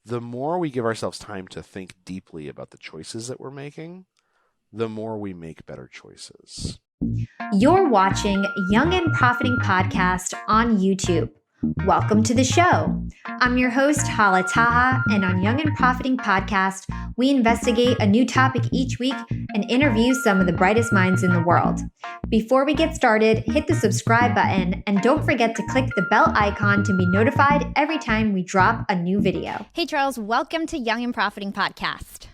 the more we give ourselves time to think deeply about the choices that we're making, the more we make better choices. You're watching Young and Profiting Podcast on YouTube. Welcome to the show. I'm your host, Hala Taha, and on Young and Profiting Podcast, we investigate a new topic each week and interview some of the brightest minds in the world. Before we get started, hit the subscribe button and don't forget to click the bell icon to be notified every time we drop a new video. Hey, Charles, welcome to Young and Profiting Podcast.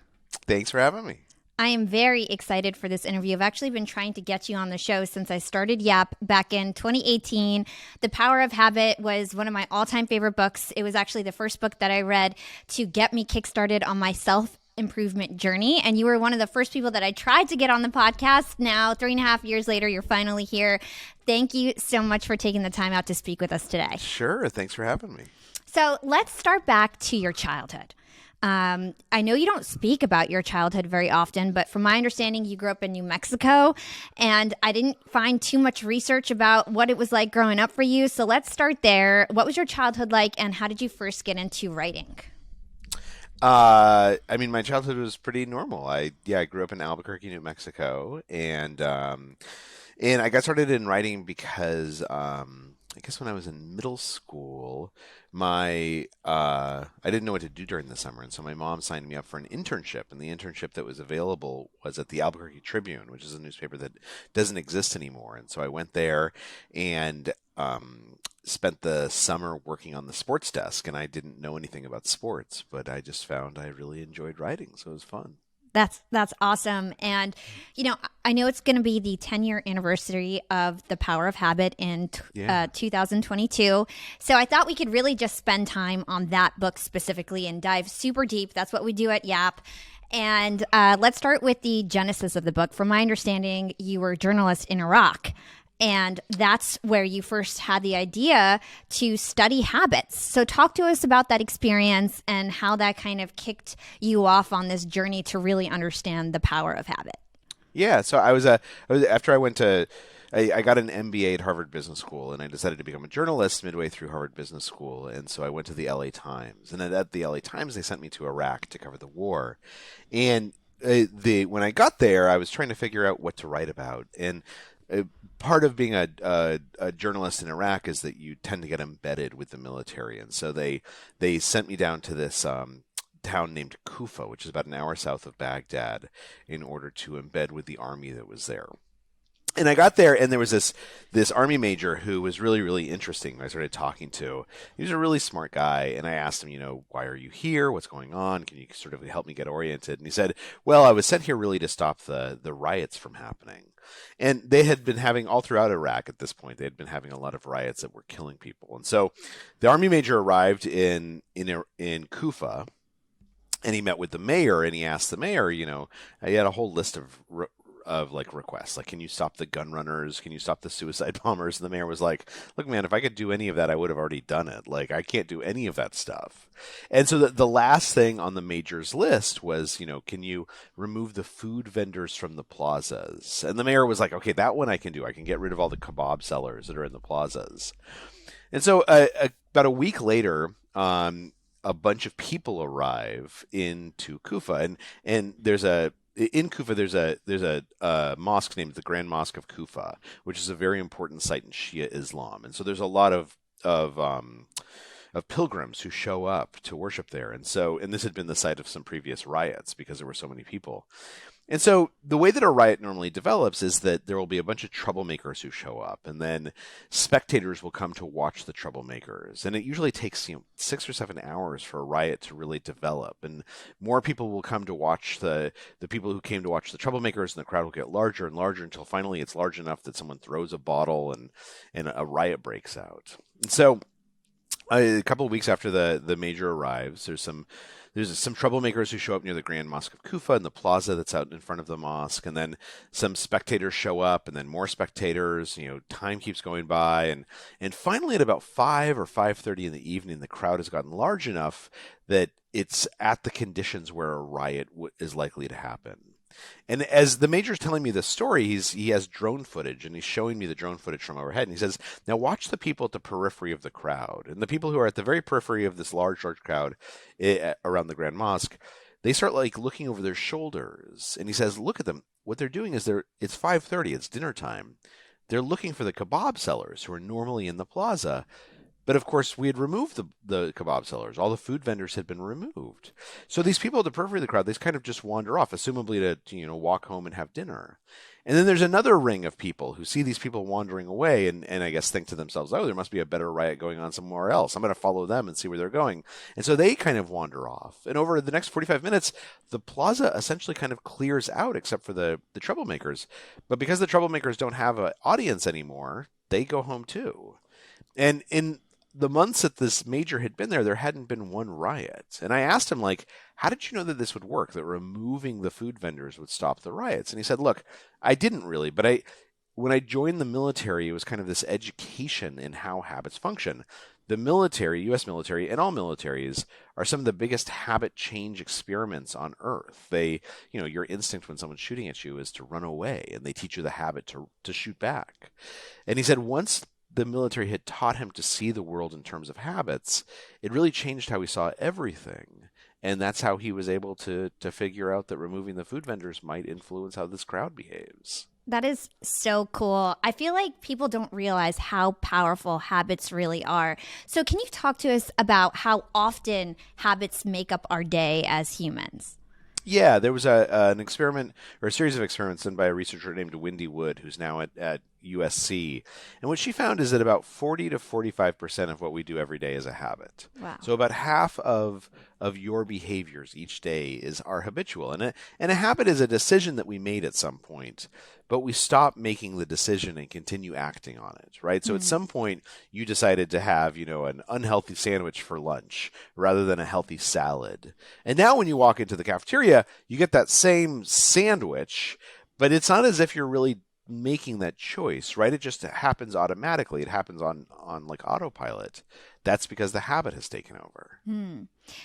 Thanks for having me. I am very excited for this interview. I've actually been trying to get you on the show since I started YAP back in 2018. The Power of Habit was one of my all-time favorite books. It was actually the first book that I read to get me kickstarted on my self-improvement journey. And you were one of the first people that I tried to get on the podcast. Now, 3.5 years later, you're finally here. Thank you so much for taking the time out to speak with us today. Sure. Thanks for having me. So let's start back to your childhood. I know you don't speak about your childhood very often, but from my understanding, you grew up in New Mexico, and I didn't find too much research about what it was like growing up for you. So let's start there. What was your childhood like, and how did you first get into writing? I mean, my childhood was pretty normal. I grew up in Albuquerque, New Mexico, and I got started in writing because I guess when I was in middle school, I didn't know what to do during the summer, and so my mom signed me up for an internship, and the internship that was available was at the Albuquerque Tribune, which is a newspaper that doesn't exist anymore. And so I went there and spent the summer working on the sports desk, and I didn't know anything about sports, but I just found I really enjoyed writing, so it was fun. That's awesome. And, you know, I know it's going to be the 10-year anniversary of The Power of Habit in 2022. So I thought we could really just spend time on that book specifically and dive super deep. That's what we do at YAP. And let's start with the genesis of the book. From my understanding, you were a journalist in Iraq. And that's where you first had the idea to study habits. So talk to us about that experience and how that kind of kicked you off on this journey to really understand the power of habit. Yeah, so I was after I went to I got an MBA at Harvard Business School, and I decided to become a journalist midway through Harvard Business School. And so I went to the LA Times, and at the LA Times they sent me to Iraq to cover the war. And when I got there, I was trying to figure out what to write about. And part of being a journalist in Iraq is that you tend to get embedded with the military, and so they sent me down to this town named Kufa, which is about an hour south of Baghdad, in order to embed with the army that was there. And I got there, and there was this army major who was really, really interesting. I started talking to. He was a really smart guy, and I asked him, why are you here? What's going on? Can you sort of help me get oriented? And he said, well, I was sent here really to stop the riots from happening. And they had been having, all throughout Iraq at this point, they had been having a lot of riots that were killing people. And so the army major arrived in Kufa, and he met with the mayor, and he asked the mayor, he had a whole list of requests, like, can you stop the gun runners? Can you stop the suicide bombers? And the mayor was like, look, man, if I could do any of that, I would have already done it. Like, I can't do any of that stuff. And so the last thing on the mayor's list was, can you remove the food vendors from the plazas? And the mayor was like, okay, that one I can do. I can get rid of all the kebab sellers that are in the plazas. And so about a week later, a bunch of people arrive into Kufa, and in Kufa, there's a mosque named the Grand Mosque of Kufa, which is a very important site in Shia Islam, and so there's a lot of pilgrims who show up to worship there, and this had been the site of some previous riots because there were so many people. And so the way that a riot normally develops is that there will be a bunch of troublemakers who show up, and then spectators will come to watch the troublemakers. And it usually takes 6 or 7 hours for a riot to really develop. And more people will come to watch the people who came to watch the troublemakers, and the crowd will get larger and larger until finally it's large enough that someone throws a bottle and a riot breaks out. And so a couple of weeks after the major arrives, there's some troublemakers who show up near the Grand Mosque of Kufa in the plaza that's out in front of the mosque, and then some spectators show up, and then more spectators. Time keeps going by, and finally at about 5 or 5:30 in the evening, the crowd has gotten large enough that it's at the conditions where a riot is likely to happen. And as the major's telling me this story, he has drone footage, and he's showing me the drone footage from overhead. And he says, now watch the people at the periphery of the crowd. And the people who are at the very periphery of this large crowd around the Grand Mosque, they start like looking over their shoulders. And he says, look at them. What they're doing is it's 5:30, it's dinner time. They're looking for the kebab sellers who are normally in the plaza. But of course, we had removed the kebab sellers. All the food vendors had been removed. So these people at the periphery of the crowd, they kind of just wander off, assumably to walk home and have dinner. And then there's another ring of people who see these people wandering away and I guess think to themselves, oh, there must be a better riot going on somewhere else. I'm going to follow them and see where they're going. And so they kind of wander off. And over the next 45 minutes, the plaza essentially kind of clears out except for the troublemakers. But because the troublemakers don't have an audience anymore, they go home too. And in the months that this major had been there hadn't been one riot. And I asked him, like, how did you know that this would work, that removing the food vendors would stop the riots? And he said, look, I didn't really, but when I joined the military, it was kind of this education in how habits function. The military, U.S. military, and all militaries are some of the biggest habit change experiments on Earth. Your instinct when someone's shooting at you is to run away, and they teach you the habit to shoot back. And he said once the military had taught him to see the world in terms of habits, it really changed how he saw everything. And that's how he was able to figure out that removing the food vendors might influence how this crowd behaves. That is so cool. I feel like people don't realize how powerful habits really are. So can you talk to us about how often habits make up our day as humans? Yeah, there was an experiment or a series of experiments done by a researcher named Wendy Wood, who's now at USC. And what she found is that about 40 to 45% of what we do every day is a habit. Wow. So about half of your behaviors each day are habitual. And a habit is a decision that we made at some point, but we stop making the decision and continue acting on it, right? So at some point, you decided to have, an unhealthy sandwich for lunch rather than a healthy salad. And now when you walk into the cafeteria, you get that same sandwich, but it's not as if you're really making that choice, right? It just happens automatically. It happens on like autopilot. That's because the habit has taken over.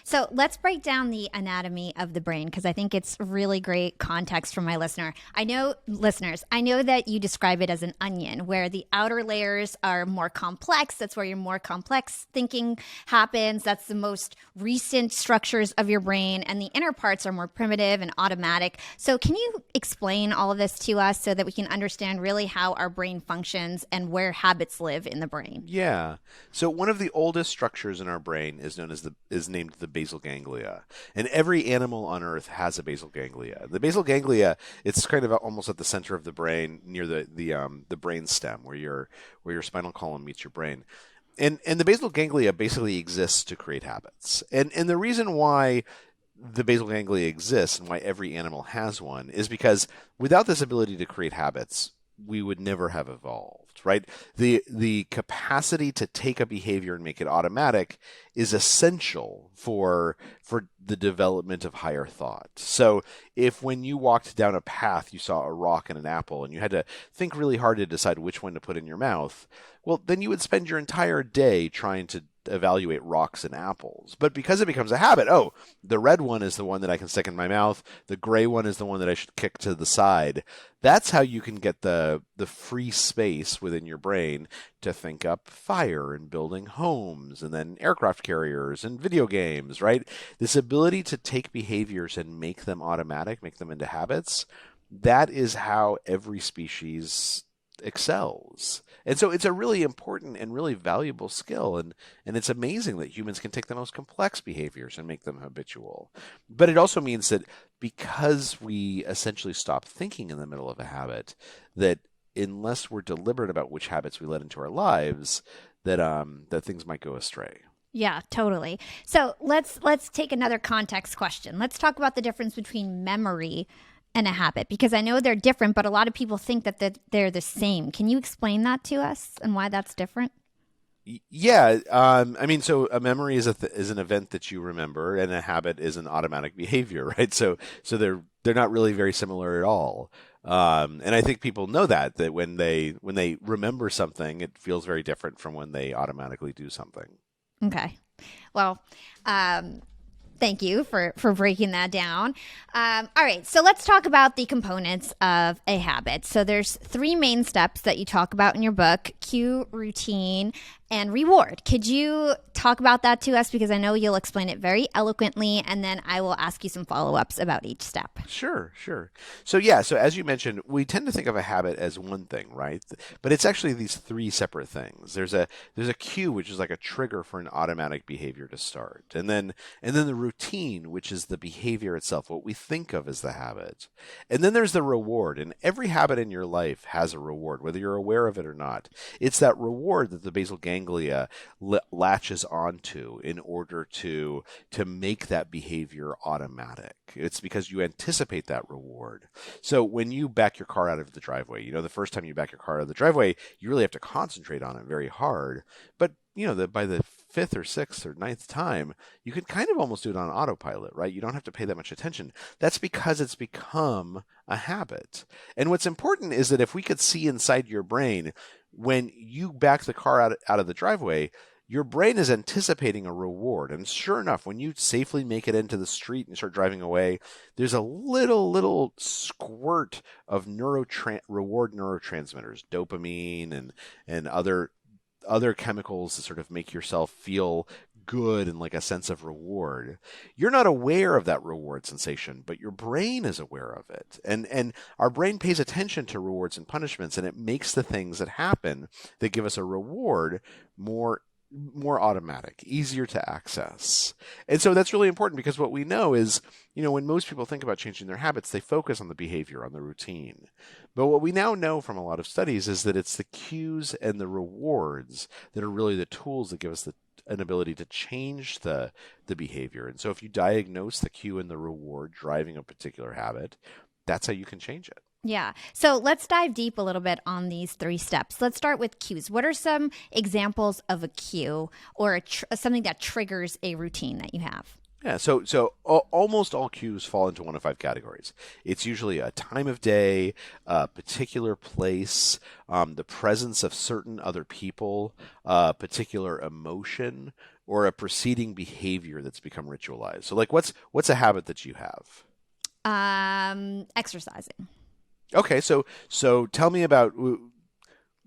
So let's break down the anatomy of the brain, because I think it's really great context for my listeners. I know that you describe it as an onion, where the outer layers are more complex. That's where your more complex thinking happens. That's the most recent structures of your brain. And the inner parts are more primitive and automatic. So can you explain all of this to us so that we can understand really how our brain functions and where habits live in the brain? Yeah. So one of the oldest structures in our brain is named the basal ganglia. And every animal on Earth has a basal ganglia. The basal ganglia, it's kind of almost at the center of the brain, near the brain stem, where your spinal column meets your brain. And the basal ganglia basically exists to create habits. And the reason why the basal ganglia exists and why every animal has one is because without this ability to create habits, we would never have evolved, right? The capacity to take a behavior and make it automatic is essential for the development of higher thought. So if when you walked down a path, you saw a rock and an apple, and you had to think really hard to decide which one to put in your mouth, well, then you would spend your entire day trying to evaluate rocks and apples. But because it becomes a habit, the red one is the one that I can stick in my mouth, the gray one is the one that I should kick to the side. That's how you can get the free space within your brain to think up fire and building homes and then aircraft carriers and video games, right? This ability to take behaviors and make them automatic, make them into habits, that is how every species excels. And so it's a really important and really valuable skill. And it's amazing that humans can take the most complex behaviors and make them habitual. But it also means that because we essentially stop thinking in the middle of a habit, that unless we're deliberate about which habits we let into our lives, that things might go astray. Yeah, totally. So let's take another context question. Let's talk about the difference between memory and a habit, because I know they're different, but a lot of people think that they're the same. Can you explain that to us and why that's different? Yeah, so a memory is an event that you remember, and a habit is an automatic behavior, right? So they're not really very similar at all. And I think people know that when they remember something, it feels very different from when they automatically do something. Okay. Well, Thank you for breaking that down. All right, so let's talk about the components of a habit. So there's 3 main steps that you talk about in your book: cue, routine, and reward. Could you talk about that to us? Because I know you'll explain it very eloquently, and then I will ask you some follow-ups about each step. Sure. So as you mentioned, we tend to think of a habit as one thing, right? But it's actually these 3 separate things. There's a cue, which is like a trigger for an automatic behavior to start. And then the routine, which is the behavior itself, what we think of as the habit. And then there's the reward. And every habit in your life has a reward, whether you're aware of it or not. It's that reward that the basal ganglia latches onto in order to make that behavior automatic. It's because you anticipate that reward. So when you back your car out of the driveway, the first time you back your car out of the driveway, you really have to concentrate on it very hard. But by the 5th or 6th or 9th time, you can kind of almost do it on autopilot, right? You don't have to pay that much attention. That's because it's become a habit. And what's important is that if we could see inside your brain, when you back the car out of the driveway, your brain is anticipating a reward. And sure enough, when you safely make it into the street and start driving away, there's a little squirt of reward neurotransmitters, dopamine and other chemicals that sort of make yourself feel good and like a sense of reward. You're not aware of that reward sensation, but your brain is aware of it. And our brain pays attention to rewards and punishments, and it makes the things that happen that give us a reward more automatic, easier to access. And so that's really important, because what we know is, when most people think about changing their habits, they focus on the behavior, on the routine. But what we now know from a lot of studies is that it's the cues and the rewards that are really the tools that give us an ability to change the behavior. And so if you diagnose the cue and the reward driving a particular habit, that's how you can change it. Yeah. So let's dive deep a little bit on these 3 steps. Let's start with cues. What are some examples of a cue or something that triggers a routine that you have? Yeah, so almost all cues fall into one of 5 categories. It's usually a time of day, a particular place, the presence of certain other people, a particular emotion, or a preceding behavior that's become ritualized. So, like, what's a habit that you have? Exercising. Okay, so tell me about,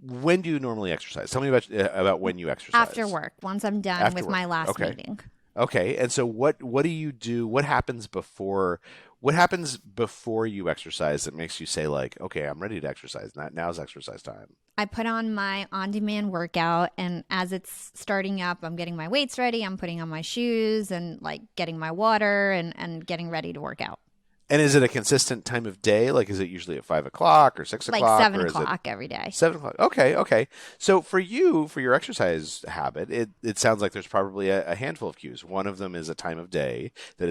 when do you normally exercise? Tell me about when you exercise. After work, once I'm done with my last meeting. Okay, and so what do you do? What happens before you exercise that makes you say, like, okay, I'm ready to exercise. Now's exercise time? I put on my on-demand workout, and as it's starting up, I'm getting my weights ready. I'm putting on my shoes and like getting my water and getting ready to work out. And is it a consistent time of day? Like, is it usually at 5 o'clock or 6 o'clock? Like 7 o'clock every day. 7 o'clock. Okay. So for your exercise habit, it sounds like there's probably a handful of cues. One of them is a time of day, that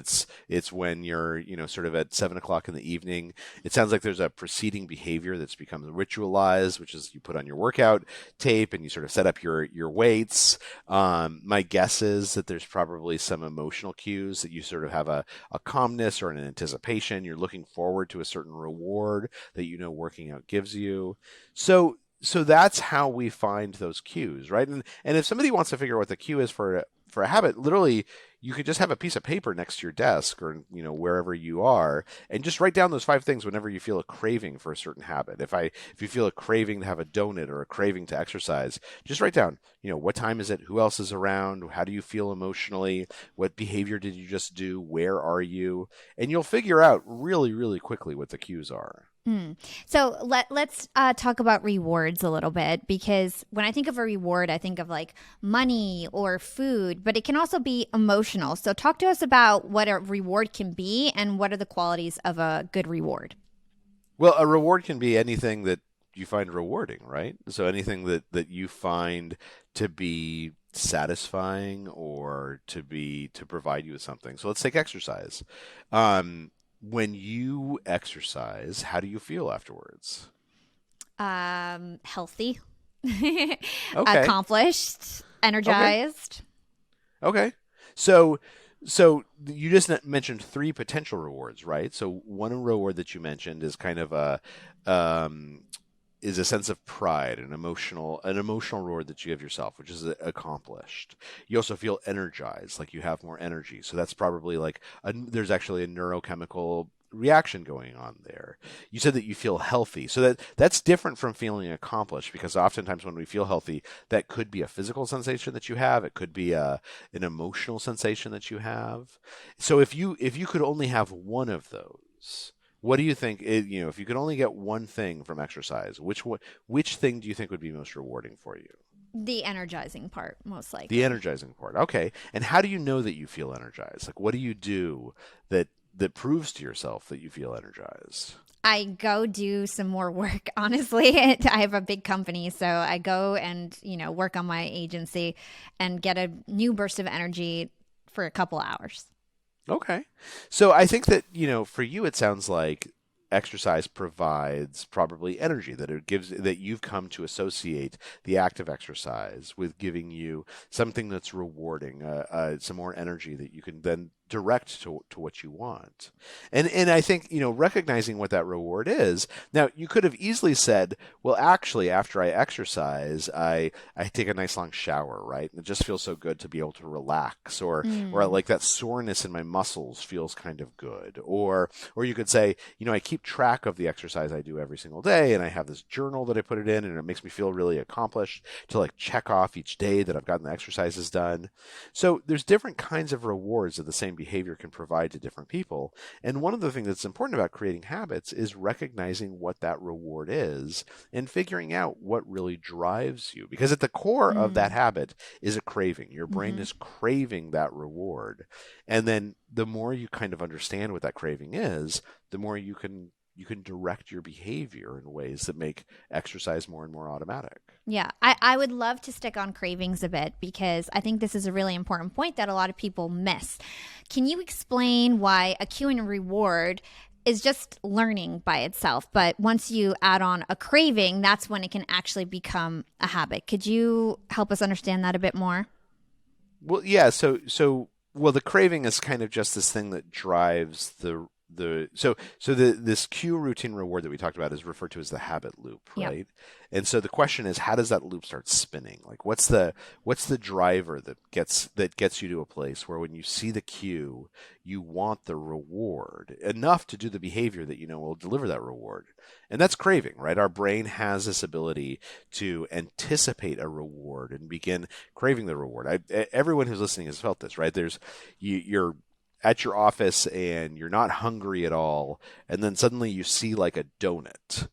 it's when you're, sort of at 7 o'clock in the evening. It sounds like there's a preceding behavior that's become ritualized, which is you put on your workout tape and you sort of set up your weights. My guess is that there's probably some emotional cues, that you sort of have a calmness or an anticipation. You're looking forward to a certain reward that working out gives you. So that's how we find those cues, right? And if somebody wants to figure out what the cue is for a habit, literally, you could just have a piece of paper next to your desk or wherever you are, and just write down those 5 things whenever you feel a craving for a certain habit. If you feel a craving to have a donut or a craving to exercise, just write down, what time is it? Who else is around? How do you feel emotionally? What behavior did you just do? Where are you? And you'll figure out really, really quickly what the cues are. So let's talk about rewards a little bit, because when I think of a reward, I think of like money or food, but it can also be emotional. So talk to us about what a reward can be and what are the qualities of a good reward. Well, a reward can be anything that you find rewarding, right? So anything that you find to be satisfying or to provide you with something. So let's take exercise. When you exercise, how do you feel afterwards? Healthy, Okay. accomplished, energized. Okay. So you just mentioned 3 potential rewards, right? So one reward that you mentioned is kind of is a sense of pride, an emotional reward that you give yourself, which is accomplished. You also feel energized, like you have more energy. So that's probably like there's actually a neurochemical reaction going on there. You said that you feel healthy. So that's different from feeling accomplished, because oftentimes when we feel healthy, that could be a physical sensation that you have. It could be an emotional sensation that you have. So if you could only have one of those, what do you think? If you could only get one thing from exercise, which thing do you think would be most rewarding for you? The energizing part, most The likely. energizing part. Okay. And how do you know that you feel energized? Like, what do you do that proves to yourself that you feel energized? I go do some more work, honestly. I have a big company, so I go and, work on my agency and get a new burst of energy for a couple hours. Okay. So I think that, for you, it sounds like exercise provides probably energy, that it gives, that you've come to associate the act of exercise with giving you something that's rewarding, some more energy that you can then direct to what you want. And I think, recognizing what that reward is. Now, you could have easily said, well, actually, after I exercise, I take a nice long shower, right? And it just feels so good to be able to relax, or like that soreness in my muscles feels kind of good. Or you could say, I keep track of the exercise I do every single day, and I have this journal that I put it in, and it makes me feel really accomplished to like check off each day that I've gotten the exercises done. So there's different kinds of rewards that the same behavior can provide to different people. And one of the things that's important about creating habits is recognizing what that reward is and figuring out what really drives you. Because at the core of that habit is a craving. Your brain is craving that reward. And then the more you kind of understand what that craving is, the more you can direct your behavior in ways that make exercise more and more automatic. Yeah, I would love to stick on cravings a bit, because I think this is a really important point that a lot of people miss. Can you explain why a cue and a reward is just learning by itself, but once you add on a craving, that's when it can actually become a habit? Could you help us understand that a bit more? Well, yeah. So the craving is kind of just this thing that drives this cue, routine, reward that we talked about is referred to as the habit loop, right? Yep. And so the question is, how does that loop start spinning? Like, what's the driver that gets you to a place where when you see the cue, you want the reward enough to do the behavior that will deliver that reward? And that's craving, right? Our brain has this ability to anticipate a reward and begin craving the reward. Everyone who's listening has felt this, right? You're at your office and you're not hungry at all, and then suddenly you see like a donut.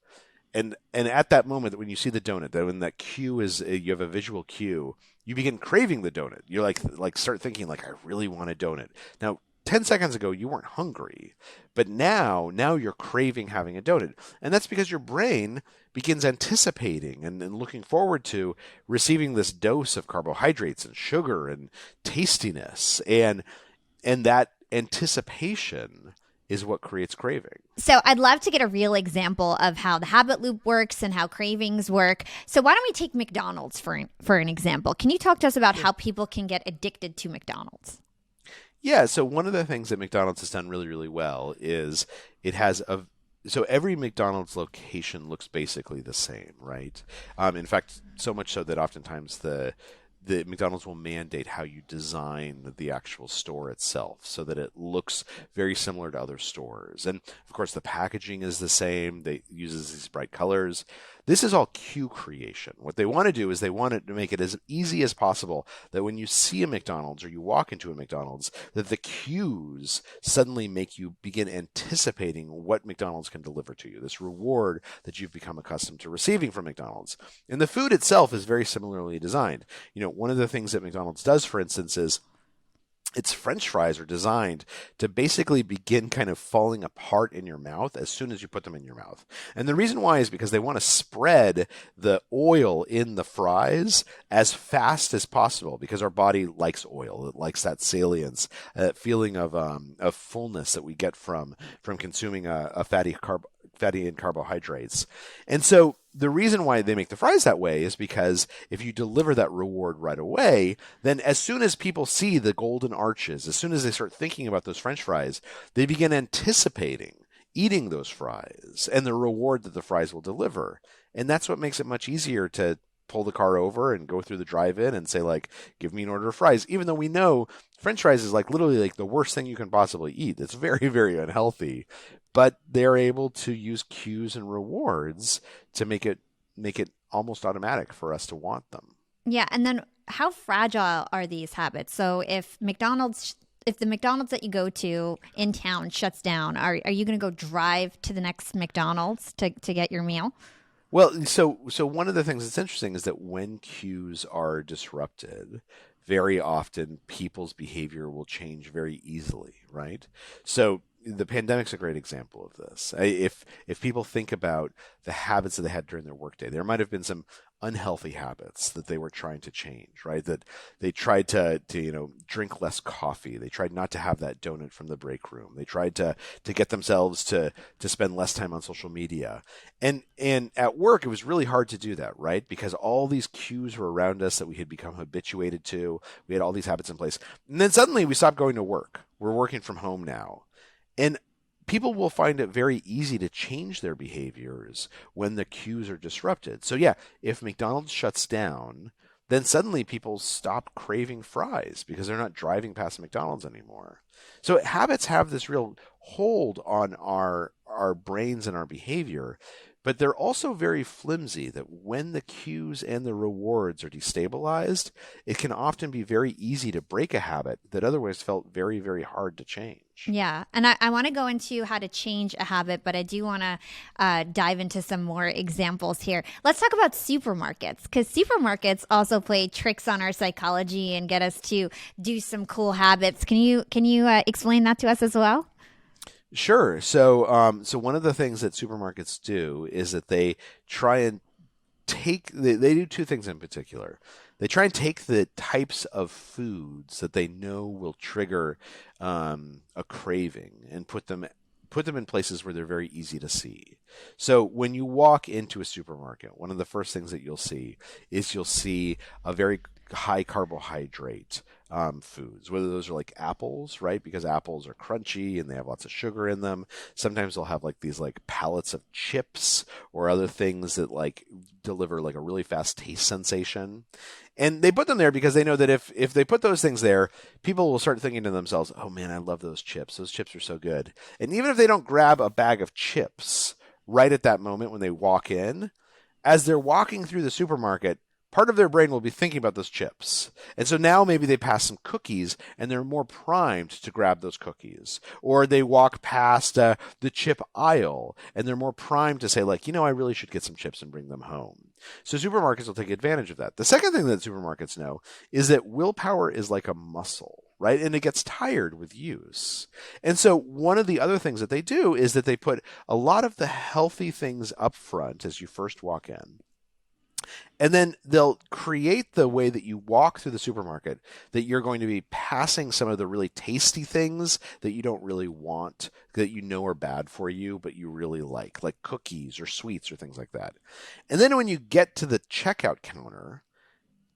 And at that moment, when you see the donut, when that cue is, you have a visual cue, you begin craving the donut. You're like start thinking like, I really want a donut. Now, 10 seconds ago, you weren't hungry, but now you're craving having a donut. And that's because your brain begins anticipating and looking forward to receiving this dose of carbohydrates and sugar and tastiness. And that anticipation is what creates craving. So I'd love to get a real example of how the habit loop works and how cravings work. So why don't we take McDonald's for an example? Can you talk to us about how people can get addicted to McDonald's? Yeah, so one of the things that McDonald's has done really, really well is it has so every McDonald's location looks basically the same, right? In fact, so much so that oftentimes the McDonald's will mandate how you design the actual store itself so that it looks very similar to other stores. And of course, the packaging is the same. They uses these bright colors. This is all cue creation. What they want to do is they want to make it as easy as possible that when you see a McDonald's or you walk into a McDonald's, that the cues suddenly make you begin anticipating what McDonald's can deliver to you, this reward that you've become accustomed to receiving from McDonald's. And the food itself is very similarly designed. One of the things that McDonald's does, for instance, is its French fries are designed to basically begin kind of falling apart in your mouth as soon as you put them in your mouth. And the reason why is because they want to spread the oil in the fries as fast as possible, because our body likes oil. It likes that salience, that feeling of fullness that we get from consuming a fatty and carbohydrates. And so the reason why they make the fries that way is because if you deliver that reward right away, then as soon as people see the golden arches, as soon as they start thinking about those French fries, they begin anticipating eating those fries and the reward that the fries will deliver. And that's what makes it much easier to pull the car over and go through the drive-in and say, like, give me an order of fries, even though we know French fries is like literally like the worst thing you can possibly eat. It's very, very unhealthy. But they're able to use cues and rewards to make it almost automatic for us to want them. Yeah, and then how fragile are these habits? So if the McDonald's that you go to in town shuts down, are you going to go drive to the next McDonald's to get your meal? Well, so one of the things that's interesting is that when cues are disrupted, very often people's behavior will change very easily, right? So the pandemic's a great example of this. If people think about the habits that they had during their workday, there might have been some unhealthy habits that they were trying to change, right? That they tried to drink less coffee. They tried not to have that donut from the break room. They tried to get themselves to spend less time on social media. And at work, it was really hard to do that, right? Because all these cues were around us that we had become habituated to. We had all these habits in place. And then suddenly we stopped going to work. We're working from home now. And people will find it very easy to change their behaviors when the cues are disrupted. So yeah, if McDonald's shuts down, then suddenly people stop craving fries because they're not driving past McDonald's anymore. So habits have this real hold on our brains and our behavior, but they're also very flimsy that when the cues and the rewards are destabilized, it can often be very easy to break a habit that otherwise felt very, very hard to change. Yeah. And I want to go into how to change a habit, but I do want to dive into some more examples here. Let's talk about supermarkets, because supermarkets also play tricks on our psychology and get us to do some cool habits. Can you explain that to us as well? Sure. So one of the things that supermarkets do is that they try and they do two things in particular. They try and take the types of foods that they know will trigger a craving and put them in places where they're very easy to see. So when you walk into a supermarket, one of the first things that you'll see a very high carbohydrate foods, whether those are like apples, right? Because apples are crunchy and they have lots of sugar in them. Sometimes they'll have like these like pallets of chips or other things that like deliver like a really fast taste sensation. And they put them there because they know that if they put those things there, people will start thinking to themselves, oh man, I love those chips. Those chips are so good. And even if they don't grab a bag of chips right at that moment when they walk in, as they're walking through the supermarket, part of their brain will be thinking about those chips. And so now maybe they pass some cookies and they're more primed to grab those cookies. Or they walk past the chip aisle and they're more primed to say like, I really should get some chips and bring them home. So supermarkets will take advantage of that. The second thing that supermarkets know is that willpower is like a muscle, right? And it gets tired with use. And so one of the other things that they do is that they put a lot of the healthy things up front as you first walk in. And then they'll create the way that you walk through the supermarket that you're going to be passing some of the really tasty things that you don't really want, that you know are bad for you, but you really like cookies or sweets or things like that. And then when you get to the checkout counter,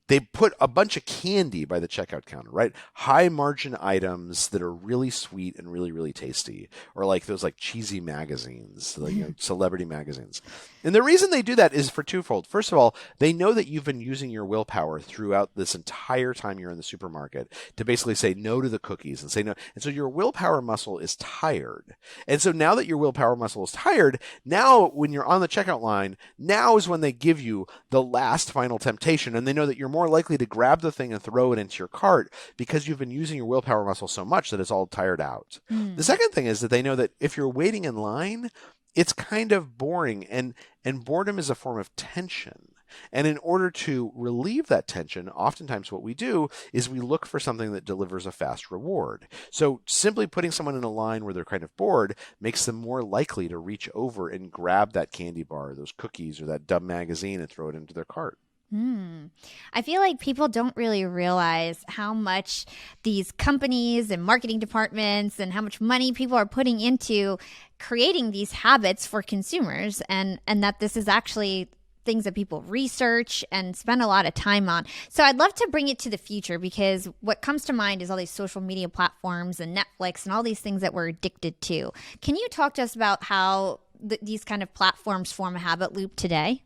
they put a bunch of candy by the checkout counter, right? High margin items that are really sweet and really, really tasty, or like those like cheesy magazines, like celebrity magazines. And the reason they do that is for twofold. First of all, they know that you've been using your willpower throughout this entire time you're in the supermarket to basically say no to the cookies and say no. And so your willpower muscle is tired. And so now that your willpower muscle is tired, now when you're on the checkout line, now is when they give you the last final temptation. And they know that you're more likely to grab the thing and throw it into your cart because you've been using your willpower muscle so much that it's all tired out. The second thing is that they know that if you're waiting in line, it's kind of boring, and boredom is a form of tension. And in order to relieve that tension, oftentimes what we do is we look for something that delivers a fast reward. So simply putting someone in a line where they're kind of bored makes them more likely to reach over and grab that candy bar, those cookies, or that dumb magazine and throw it into their cart. I feel like people don't really realize how much these companies and marketing departments and how much money people are putting into creating these habits for consumers, and that this is actually things that people research and spend a lot of time on. So I'd love to bring it to the future, because what comes to mind is all these social media platforms and Netflix and all these things that we're addicted to. Can you talk to us about how these kind of platforms form a habit loop today?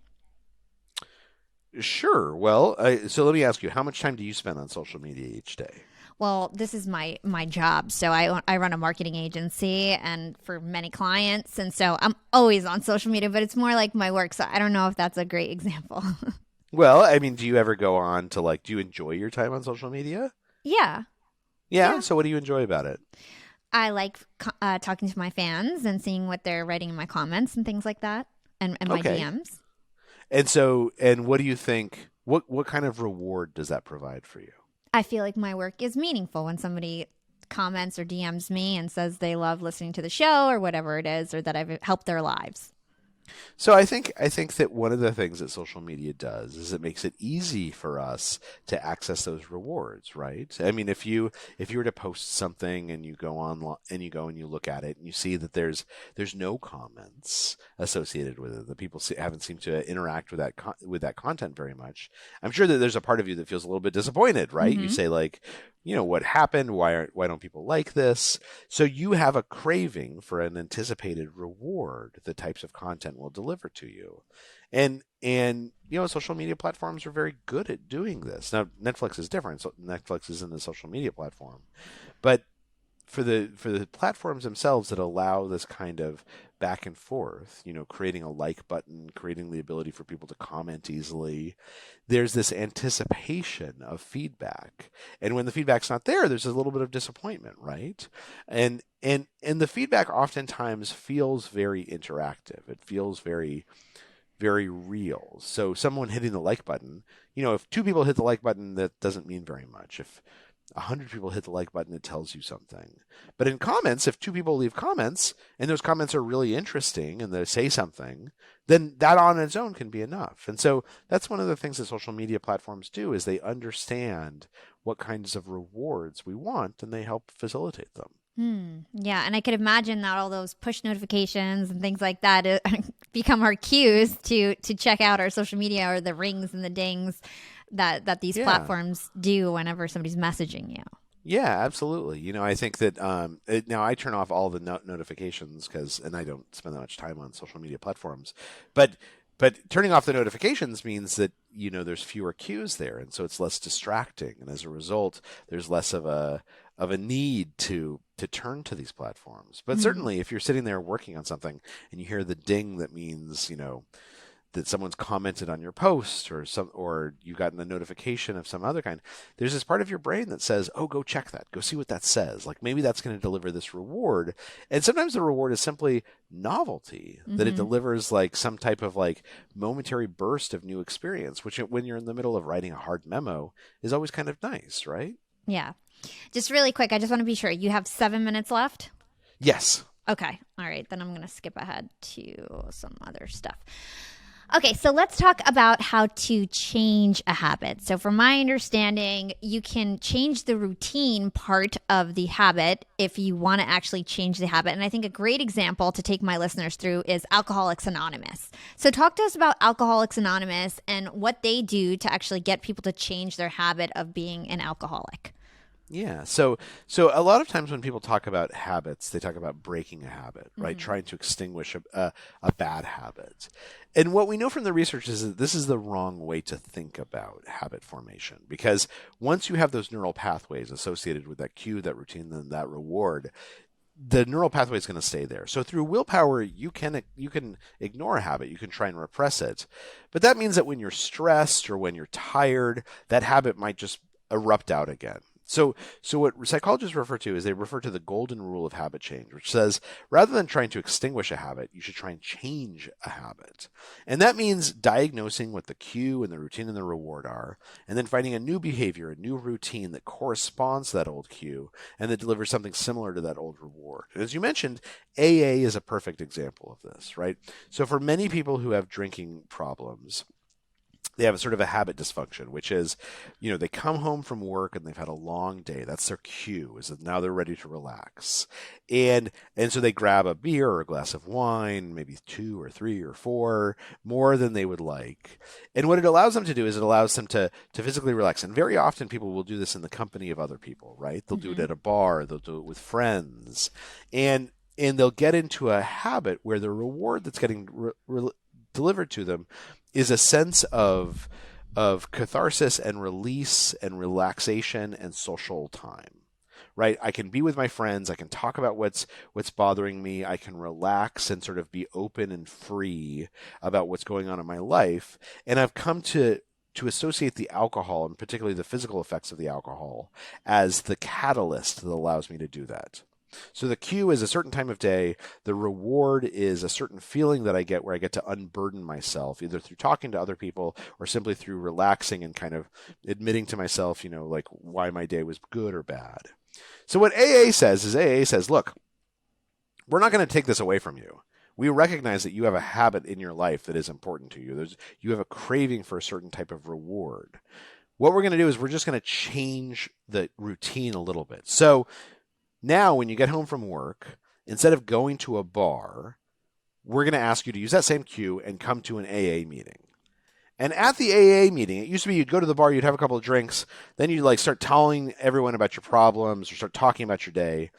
Sure. Well, so let me ask you, how much time do you spend on social media each day? Well, this is my job. So I run a marketing agency and for many clients, and so I'm always on social media, but it's more like my work. So I don't know if that's a great example. Well, I mean, do you ever go on to like, do you enjoy your time on social media? Yeah. Yeah. Yeah. So what do you enjoy about it? I like talking to my fans and seeing what they're writing in my comments and things like that, and my Okay. DMs. And what do you think? What kind of reward does that provide for you? I feel like my work is meaningful when somebody comments or DMs me and says they love listening to the show or whatever it is, or that I've helped their lives. So I think that one of the things that social media does is it makes it easy for us to access those rewards, right? I mean, if you were to post something and you go on and you look at it and you see that there's no comments associated with it, the people haven't seemed to interact with that content very much. I'm sure that there's a part of you that feels a little bit disappointed, right? You Mm-hmm. say like, what happened? Why don't people like this? So you have a craving for an anticipated reward, the types of content will deliver to you. And social media platforms are very good at doing this. Now Netflix is different. So Netflix isn't a social media platform. But for the platforms themselves that allow this kind of back and forth, creating a like button, creating the ability for people to comment easily, there's this anticipation of feedback. And when the feedback's not there, there's a little bit of disappointment, right? And the feedback oftentimes feels very interactive. It feels very very real. So someone hitting the like button, if two people hit the like button, that doesn't mean very much. If 100 people hit the like button, it tells you something. But in comments, if two people leave comments and those comments are really interesting and they say something, then that on its own can be enough. And so that's one of the things that social media platforms do is they understand what kinds of rewards we want and they help facilitate them. Yeah, and I could imagine that all those push notifications and things like that become our cues to check out our social media, or the rings and the dings that these Yeah. platforms do whenever somebody's messaging you. Yeah, absolutely. I think that now I turn off all the notifications and I don't spend that much time on social media platforms, but turning off the notifications means that there's fewer cues there, and so it's less distracting, and as a result, there's less of a need to turn to these platforms. But Mm. certainly, if you're sitting there working on something and you hear the ding, that means that someone's commented on your post or you've gotten a notification of some other kind, there's this part of your brain that says, oh, go check that, go see what that says, like maybe that's going to deliver this reward. And sometimes the reward is simply novelty, that it Mm-hmm. delivers like some type of like momentary burst of new experience, which when you're in the middle of writing a hard memo is always kind of nice, right? Yeah. Just really quick, I just want to be sure you have 7 minutes left. Yes. Okay. All right. Then I'm going to skip ahead to some other stuff. Okay, so let's talk about how to change a habit. So, from my understanding, you can change the routine part of the habit if you want to actually change the habit. And I think a great example to take my listeners through is Alcoholics Anonymous. So, talk to us about Alcoholics Anonymous and what they do to actually get people to change their habit of being an alcoholic. Yeah. So a lot of times when people talk about habits, they talk about breaking a habit, right? Mm-hmm. Trying to extinguish a bad habit. And what we know from the research is that this is the wrong way to think about habit formation, because once you have those neural pathways associated with that cue, that routine, then that reward, the neural pathway is going to stay there. So through willpower, you can ignore a habit, you can try and repress it, but that means that when you're stressed or when you're tired, that habit might just erupt out again. So what psychologists refer to is they refer to the golden rule of habit change, which says rather than trying to extinguish a habit, you should try and change a habit. And that means diagnosing what the cue and the routine and the reward are, and then finding a new behavior, a new routine that corresponds to that old cue and that delivers something similar to that old reward. And as you mentioned, AA is a perfect example of this, right? So for many people who have drinking problems, they have a sort of a habit dysfunction, which is, they come home from work and they've had a long day. That's their cue, is that now they're ready to relax. And so they grab a beer or a glass of wine, maybe 2 or 3 or 4, more than they would like. And what it allows them to do is it allows them to physically relax. And very often people will do this in the company of other people, right? They'll do it Mm-hmm. at a bar, they'll do it with friends. And they'll get into a habit where the reward that's getting delivered to them is a sense of of catharsis and release and relaxation and social time. Right? I can be with my friends. I can talk about what's bothering me. I can relax and sort of be open and free about what's going on in my life. And I've come to associate the alcohol, and particularly the physical effects of the alcohol, as the catalyst that allows me to do that. So the cue is a certain time of day. The reward is a certain feeling that I get where I get to unburden myself, either through talking to other people or simply through relaxing and kind of admitting to myself, like why my day was good or bad. So what AA says, look, we're not going to take this away from you. We recognize that you have a habit in your life that is important to you. You have a craving for a certain type of reward. What we're going to do is we're just going to change the routine a little bit. So now when you get home from work, instead of going to a bar, we're going to ask you to use that same cue and come to an AA meeting. And at the AA meeting, it used to be you'd go to the bar, you'd have a couple of drinks, then you'd start telling everyone about your problems or start talking about your day.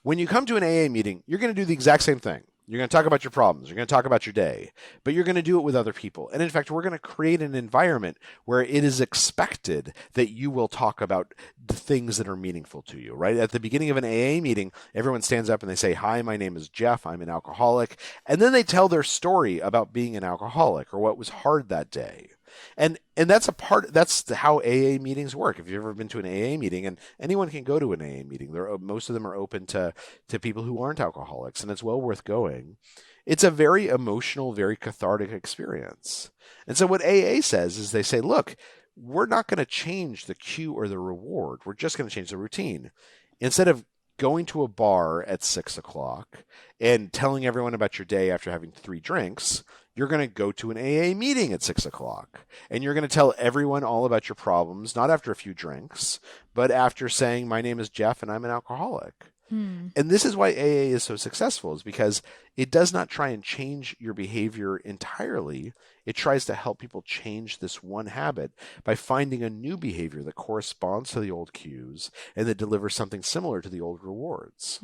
When you come to an AA meeting, you're going to do the exact same thing. You're going to talk about your problems. You're going to talk about your day, but you're going to do it with other people. And in fact, we're going to create an environment where it is expected that you will talk about the things that are meaningful to you, right? At the beginning of an AA meeting, everyone stands up and they say, "Hi, my name is Jeff. I'm an alcoholic." And then they tell their story about being an alcoholic or what was hard that day. And that's that's how AA meetings work. If you've ever been to an AA meeting, and anyone can go to an AA meeting, most of them are open to people who aren't alcoholics, and it's well worth going. It's a very emotional, very cathartic experience. And so what AA says is they say, look, we're not going to change the cue or the reward. We're just going to change the routine. Instead of going to a bar at 6 o'clock and telling everyone about your day after having 3 drinks, you're going to go to an AA meeting at 6 o'clock, and you're going to tell everyone all about your problems, not after a few drinks, but after saying, "My name is Jeff and I'm an alcoholic." And this is why AA is so successful, is because it does not try and change your behavior entirely. It tries to help people change this one habit by finding a new behavior that corresponds to the old cues and that delivers something similar to the old rewards.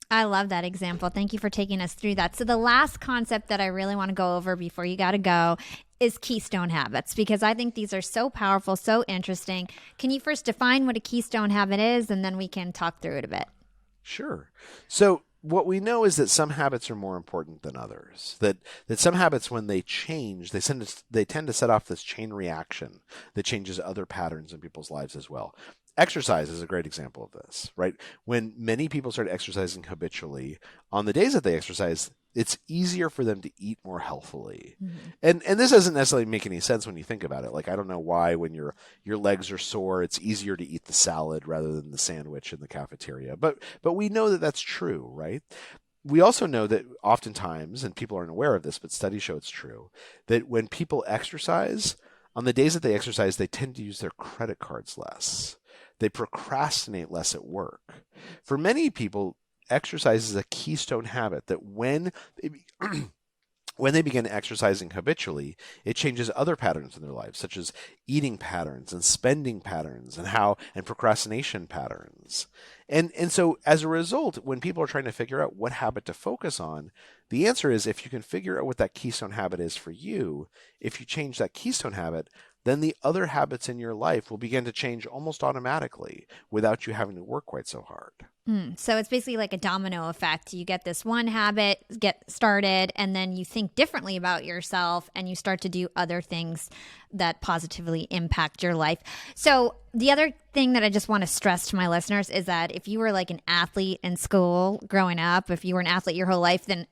I love that example. Thank you for taking us through that. So the last concept that I really want to go over before you got to go is Keystone Habits, because I think these are so powerful, so interesting. Can you first define what a Keystone Habit is, and then we can talk through it a bit? Sure. So what we know is that some habits are more important than others, that some habits, when they change, they tend to set off this chain reaction that changes other patterns in people's lives as well. Exercise is a great example of this, right? When many people start exercising habitually, on the days that they exercise, it's easier for them to eat more healthily. And this doesn't necessarily make any sense when you think about it. I don't know why when your legs are sore, it's easier to eat the salad rather than the sandwich in the cafeteria. But we know that that's true, right? We also know that oftentimes, and people aren't aware of this, but studies show it's true, that when people exercise, on the days that they exercise, they tend to use their credit cards less. They procrastinate less at work. For many people, exercise is a keystone habit that when they begin exercising habitually, it changes other patterns in their lives, such as eating patterns and spending patterns and procrastination patterns. And so as a result, when people are trying to figure out what habit to focus on, the answer is, if you can figure out what that keystone habit is for you, if you change that keystone habit, then the other habits in your life will begin to change almost automatically without you having to work quite so hard. So it's basically like a domino effect. You get this one habit, get started, and then you think differently about yourself and you start to do other things that positively impact your life. So the other thing that I just want to stress to my listeners is that if you were like an athlete in school growing up, if you were an athlete your whole life, then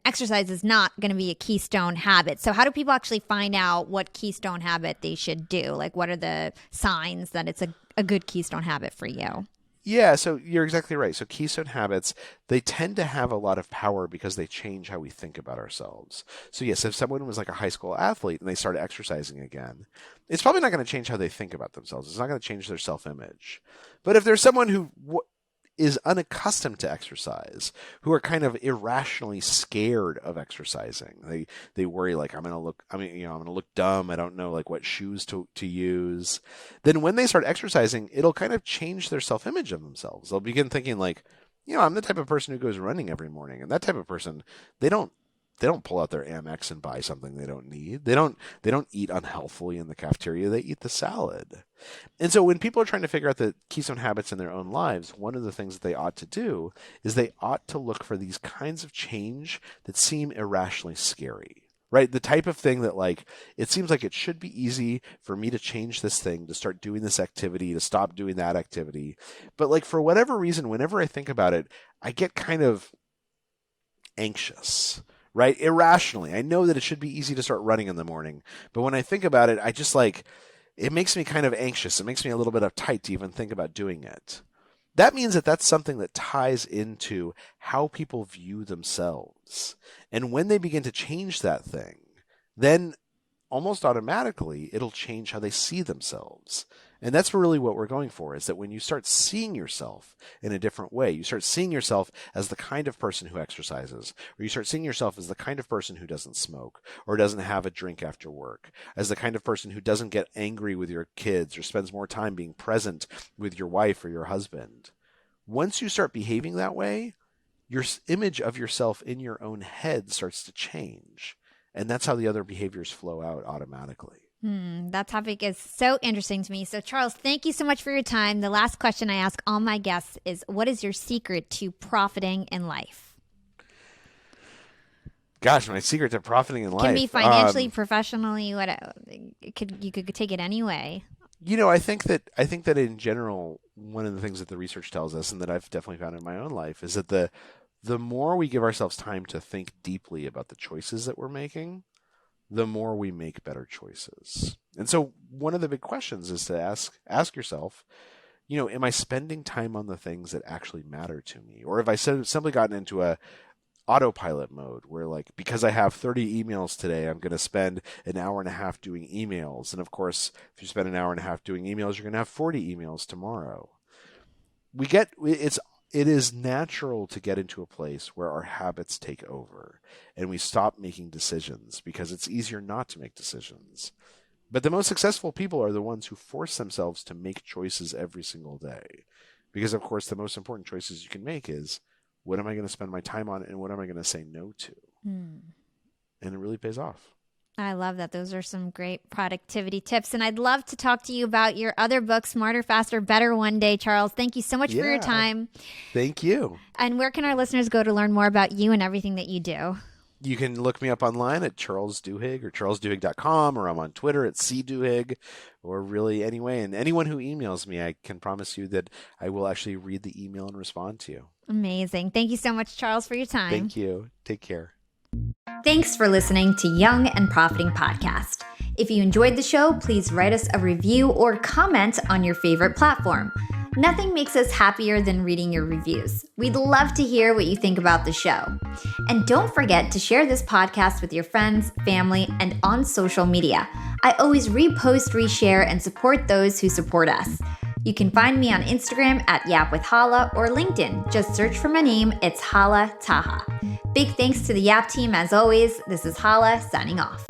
exercise is not going to be a keystone habit. So how do people actually find out what keystone habit they should do? Like, what are the signs that it's a good keystone habit for you? Yeah, so you're exactly right. So keystone habits, they tend to have a lot of power because they change how we think about ourselves. So yes, if someone was like a high school athlete and they started exercising again, it's probably not going to change how they think about themselves. It's not going to change their self-image. But if there's someone who is unaccustomed to exercise, who are kind of irrationally scared of exercising. They worry like, I'm going to look dumb. I don't know like what shoes to use. Then when they start exercising, it'll kind of change their self-image of themselves. They'll begin thinking like, I'm the type of person who goes running every morning. And that type of person, they don't pull out their Amex and buy something they don't need. They don't eat unhealthily in the cafeteria. They eat the salad. And so when people are trying to figure out the Keystone Habits in their own lives, one of the things that they ought to do is they ought to look for these kinds of change that seem irrationally scary. Right? The type of thing that, like, it seems like it should be easy for me to change this thing, to start doing this activity, to stop doing that activity. But, like, for whatever reason, whenever I think about it, I get kind of anxious, right? Irrationally. I know that it should be easy to start running in the morning. But when I think about it, I just, like, it makes me kind of anxious. It makes me a little bit uptight to even think about doing it. That means that that's something that ties into how people view themselves. And when they begin to change that thing, then almost automatically it'll change how they see themselves. And that's really what we're going for, is that when you start seeing yourself in a different way, you start seeing yourself as the kind of person who exercises, or you start seeing yourself as the kind of person who doesn't smoke or doesn't have a drink after work, as the kind of person who doesn't get angry with your kids or spends more time being present with your wife or your husband. Once you start behaving that way, your image of yourself in your own head starts to change. And that's how the other behaviors flow out automatically. That topic is so interesting to me. So, Charles, thank you so much for your time. The last question I ask all my guests is, what is your secret to profiting in life? Gosh, my secret to profiting in life. Can be financially, professionally, you could take it any way. You know, I think that in general, one of the things that the research tells us, and that I've definitely found in my own life, is that the more we give ourselves time to think deeply about the choices that we're making, the more we make better choices. And so one of the big questions is to ask yourself, you know, am I spending time on the things that actually matter to me? Or have I simply gotten into a autopilot mode where, like, because I have 30 emails today, I'm going to spend an hour and a half doing emails. And of course, if you spend an hour and a half doing emails, you're going to have 40 emails tomorrow. It is natural to get into a place where our habits take over and we stop making decisions because it's easier not to make decisions. But the most successful people are the ones who force themselves to make choices every single day. Because, of course, the most important choices you can make is, what am I going to spend my time on and what am I going to say no to? And it really pays off. I love that. Those are some great productivity tips. And I'd love to talk to you about your other book, Smarter, Faster, Better, one day, Charles. Thank you so much for your time. Thank you. And where can our listeners go to learn more about you and everything that you do? You can look me up online at Charles Duhigg or charlesduhigg.com, or I'm on Twitter at cduhigg, or really anyway. And anyone who emails me, I can promise you that I will actually read the email and respond to you. Amazing. Thank you so much, Charles, for your time. Thank you. Take care. Thanks for listening to Young and Profiting Podcast. If you enjoyed the show, please write us a review or comment on your favorite platform. Nothing makes us happier than reading your reviews. We'd love to hear what you think about the show. And don't forget to share this podcast with your friends, family, and on social media. I always repost, reshare, and support those who support us. You can find me on Instagram at YAP with Hala or LinkedIn. Just search for my name. It's Hala Taha. Big thanks to the YAP team as always. This is Hala signing off.